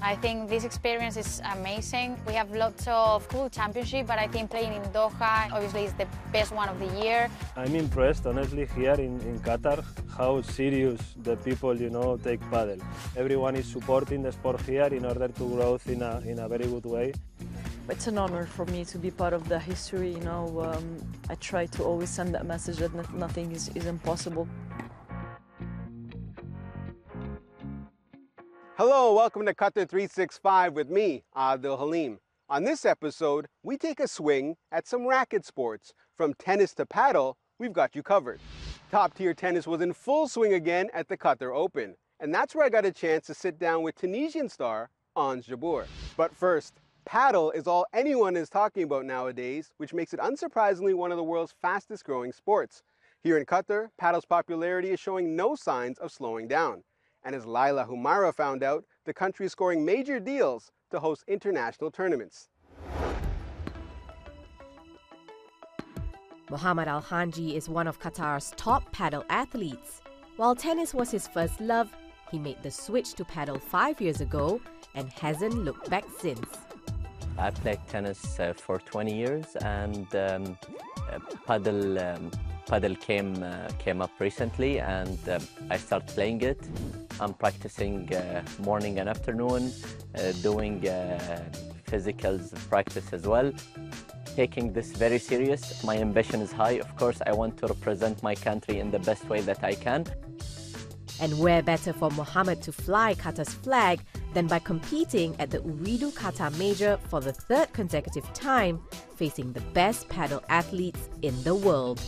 I think this experience is amazing. We have lots of cool championships, but I think playing in Doha obviously is the best one of the year. I'm impressed, honestly, here in Qatar, how serious the people, take padel. Everyone is supporting the sport here in order to grow in a very good way. It's an honor for me to be part of the history, I try to always send that message that nothing is impossible. Hello, welcome to Qatar 365 with me, Adil Halim. On this episode, we take a swing at some racket sports. From tennis to paddle, we've got you covered. Top-tier tennis was in full swing again at the Qatar Open. And that's where I got a chance to sit down with Tunisian star Ons Jabeur. But first, paddle is all anyone is talking about nowadays, which makes it unsurprisingly one of the world's fastest growing sports. Here in Qatar, paddle's popularity is showing no signs of slowing down. And as Laila Humaira found out, the country is scoring major deals to host international tournaments. Mohamed Al-Hanji is one of Qatar's top paddle athletes. While tennis was his first love, he made the switch to paddle 5 years ago and hasn't looked back since. I played tennis for 20 years and paddle came up recently and I started playing it. I'm practicing morning and afternoon, doing physical practice as well. Taking this very serious. My ambition is high. Of course, I want to represent my country in the best way that I can. And where better for Mohamed to fly Qatar's flag than by competing at the Ooredoo Qatar Major for the third consecutive time, facing the best paddle athletes in the world.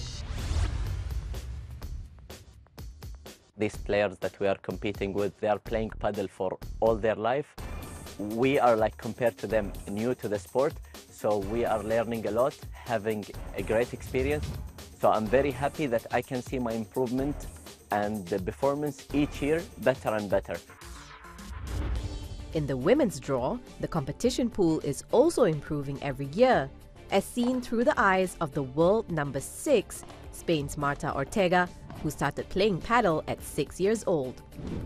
These players that we are competing with, they are playing paddle for all their life. We are compared to them, new to the sport, so we are learning a lot, having a great experience. So I'm very happy that I can see my improvement and the performance each year better and better. In the women's draw, the competition pool is also improving every year, as seen through the eyes of the world number 6, Spain's Marta Ortega, who started playing paddle at 6 years old.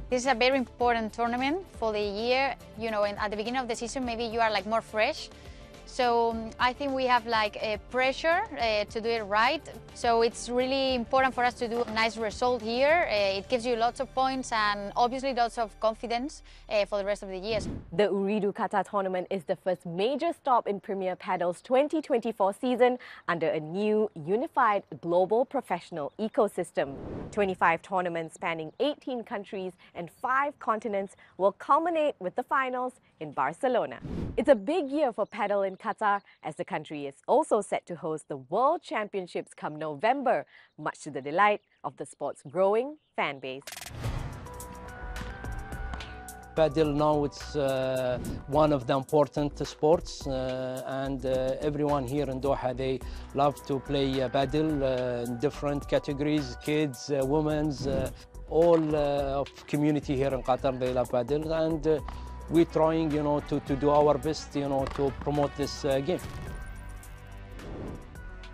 This is a very important tournament for the year. And at the beginning of the season, maybe you are more fresh. So I think we have a pressure to do it right. So it's really important for us to do a nice result here. It gives you lots of points and obviously lots of confidence for the rest of the years. The Ooredoo Qatar tournament is the first major stop in Premier Paddle's 2024 season under a new unified global professional ecosystem. 25 tournaments spanning 18 countries and 5 continents will culminate with the finals in Barcelona. It's a big year for paddle in Qatar, as the country is also set to host the World Championships come November, much to the delight of the sport's growing fan base. Padel now it's one of the important sports and everyone here in Doha, they love to play padel in different categories, kids, women's, all of community here in Qatar, they love padel, and we're trying, to do our best, to promote this game.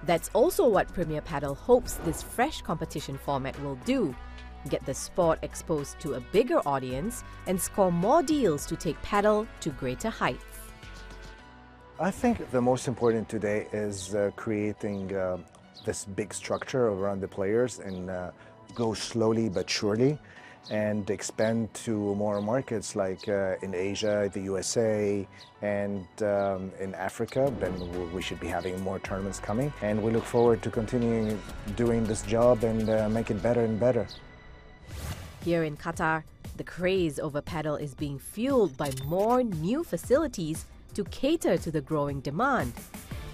That's also what Premier Padel hopes this fresh competition format will do: get the sport exposed to a bigger audience and score more deals to take paddle to greater heights. I think the most important today is creating this big structure around the players and go slowly but surely and expand to more markets like in Asia, the USA, and in Africa. Then we should be having more tournaments coming. And we look forward to continuing doing this job and make it better and better. Here in Qatar, the craze over paddle is being fueled by more new facilities to cater to the growing demand.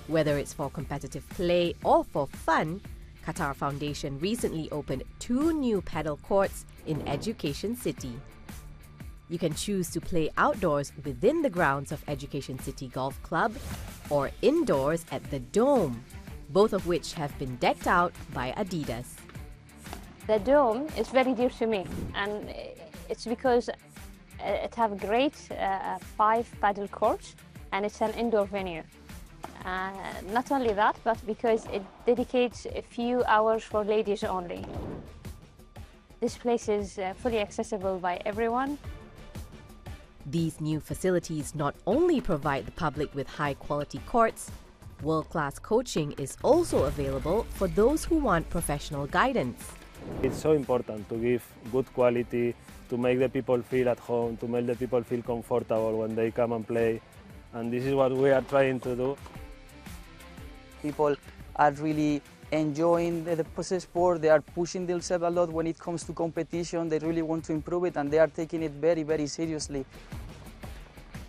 Whether it's for competitive play or for fun, Qatar Foundation recently opened 2 new paddle courts in Education City. You can choose to play outdoors within the grounds of Education City Golf Club or indoors at the Dome, both of which have been decked out by Adidas. The Dome is very dear to me, and it's because it has great 5 paddle courts and it's an indoor venue. Not only that, but because it dedicates a few hours for ladies only. This place is fully accessible by everyone. These new facilities not only provide the public with high-quality courts, world-class coaching is also available for those who want professional guidance. It's so important to give good quality, to make the people feel at home, to make the people feel comfortable when they come and play. And this is what we are trying to do. People are really enjoying the sport. They are pushing themselves a lot when it comes to competition. They really want to improve it, and they are taking it very, very seriously.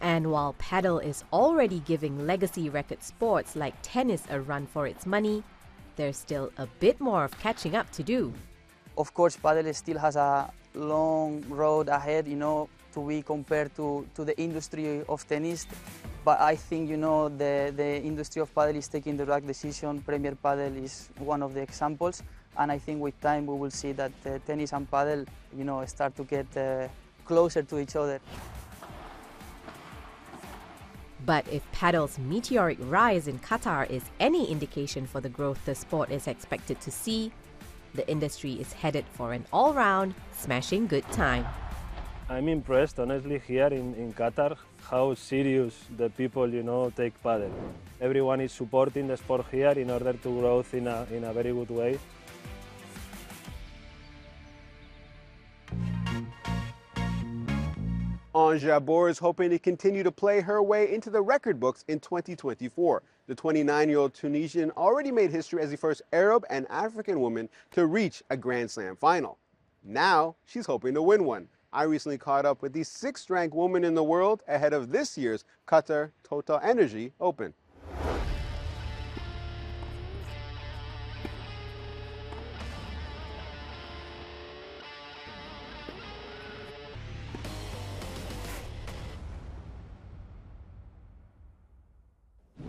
And while padel is already giving legacy record sports like tennis a run for its money, there's still a bit more of catching up to do. Of course, padel still has a long road ahead, to be compared to the industry of tennis. But I think, the industry of padel is taking the right decision. Premier Padel is one of the examples. And I think with time we will see that tennis and padel, start to get closer to each other. But if padel's meteoric rise in Qatar is any indication for the growth the sport is expected to see, the industry is headed for an all-round, smashing good time. I'm impressed, honestly, here in Qatar, how serious the people, take padel. Everyone is supporting the sport here in order to grow in a very good way. Ons Jabeur is hoping to continue to play her way into the record books in 2024. The 29-year-old Tunisian already made history as the first Arab and African woman to reach a Grand Slam final. Now she's hoping to win one. I recently caught up with the 6th-ranked woman in the world ahead of this year's Qatar Total Energy Open.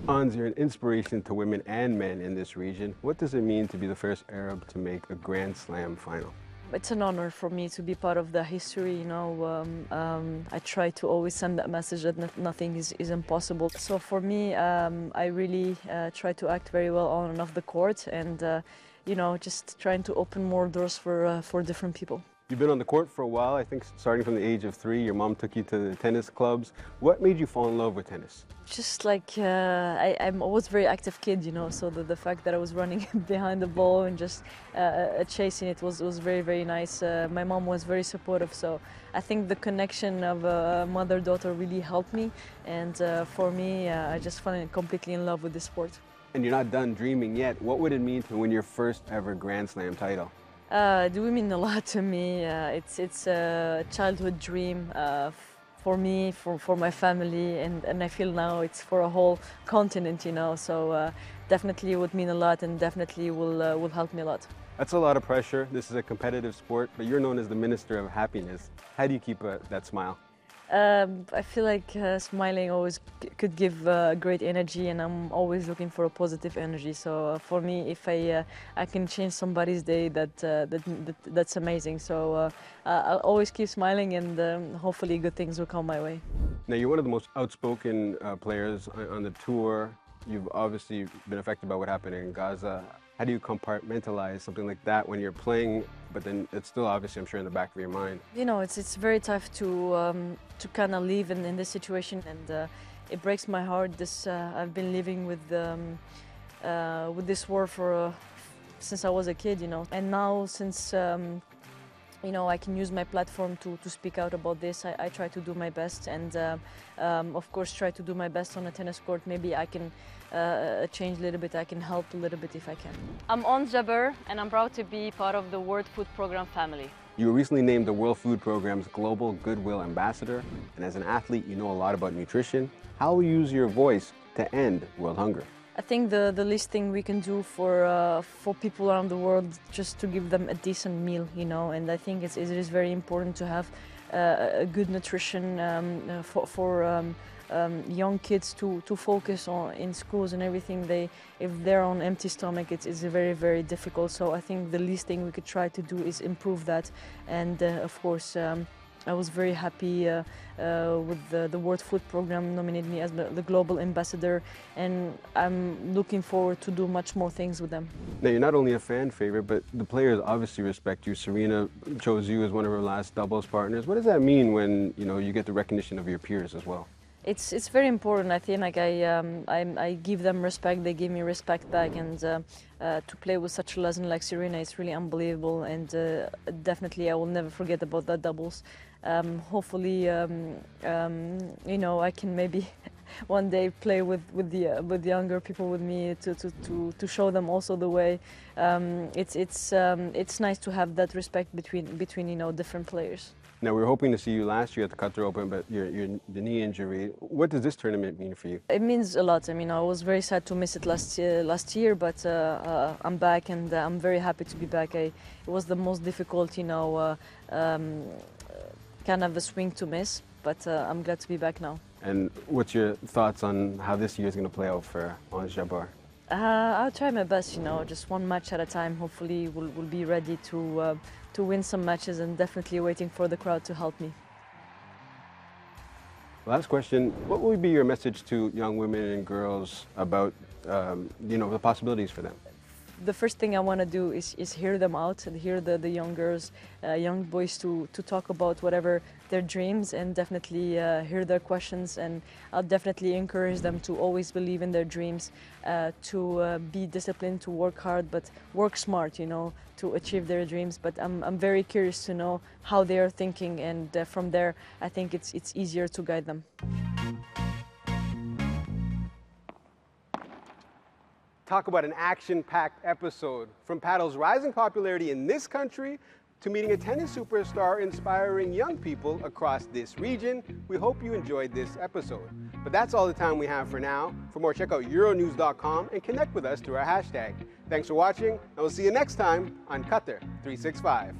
Ons, you're an inspiration to women and men in this region. What does it mean to be the first Arab to make a Grand Slam final? It's an honor for me to be part of the history, I try to always send that message that nothing is impossible. So for me, I really try to act very well on and off the court and, just trying to open more doors for different people. You've been on the court for a while, I think starting from the age of 3. Your mom took you to the tennis clubs. What made you fall in love with tennis? Just like, I'm always a very active kid, so the fact that I was running behind the ball and just chasing it was very, very nice. My mom was very supportive, so I think the connection of mother-daughter really helped me. And for me, I just fell completely in love with the sport. And you're not done dreaming yet. What would it mean to win your first ever Grand Slam title? It would mean a lot to me. It's a childhood dream for me, for my family, and I feel now it's for a whole continent, so definitely would mean a lot and definitely will help me a lot. That's a lot of pressure. This is a competitive sport, but you're known as the Minister of Happiness. How do you keep that smile? I feel like smiling always could give great energy, and I'm always looking for a positive energy. So for me, if I can change somebody's day, that's amazing. So I'll always keep smiling, and hopefully good things will come my way. Now, you're one of the most outspoken players on the tour. You've obviously been affected by what happened in Gaza. How do you compartmentalize something like that when you're playing, but then it's still obviously, I'm sure, in the back of your mind? It's very tough to kind of live in this situation, and it breaks my heart. I've been living with this war since I was a kid, and now since I can use my platform to speak out about this. I try to do my best, and of course try to do my best on a tennis court. Maybe I can change a little bit, I can help a little bit if I can. I'm Ons Jabeur, and I'm proud to be part of the World Food Program family. You were recently named the World Food Program's Global Goodwill Ambassador, and as an athlete, you know a lot about nutrition. How will you use your voice to end world hunger? I think the least thing we can do for people around the world just to give them a decent meal, and I think it is very important to have a good nutrition for young kids to focus on in schools and everything. If they're on empty stomach, it's very, very difficult. So I think the least thing we could try to do is improve that, and of course I was very happy with the World Food Program nominated me as the global ambassador, and I'm looking forward to do much more things with them. Now, you're not only a fan favorite, but the players obviously respect you. Serena chose you as one of her last doubles partners. What does that mean when you get the recognition of your peers as well? It's very important. I think like I give them respect, they give me respect back, and to play with such a legend like Serena is really unbelievable, and definitely I will never forget about that doubles. Hopefully, I can maybe one day play with younger people with me to show them also the way. It's nice to have that respect between different players. Now, we were hoping to see you last year at the Qatar Open, but the knee injury. What does this tournament mean for you? It means a lot. I mean, I was very sad to miss it last year, but I'm back, and I'm very happy to be back. It was the most difficult, kind of a swing to miss, but I'm glad to be back now. And what's your thoughts on how this year is going to play out for Ons Jabeur? I'll try my best, just one match at a time. Hopefully we'll be ready to win some matches, and definitely waiting for the crowd to help me. Last question, what will be your message to young women and girls about the possibilities for them? The first thing I want to do is hear them out and hear the young girls, young boys to talk about whatever their dreams, and definitely hear their questions, and I'll definitely encourage them to always believe in their dreams, to be disciplined, to work hard, but work smart, to achieve their dreams. But I'm very curious to know how they are thinking, and from there I think it's easier to guide them. Talk about an action-packed episode. From paddle's rising popularity in this country to meeting a tennis superstar inspiring young people across this region, we hope you enjoyed this episode. But that's all the time we have for now. For more, check out Euronews.com and connect with us through our hashtag. Thanks for watching, and we'll see you next time on Qatar 365.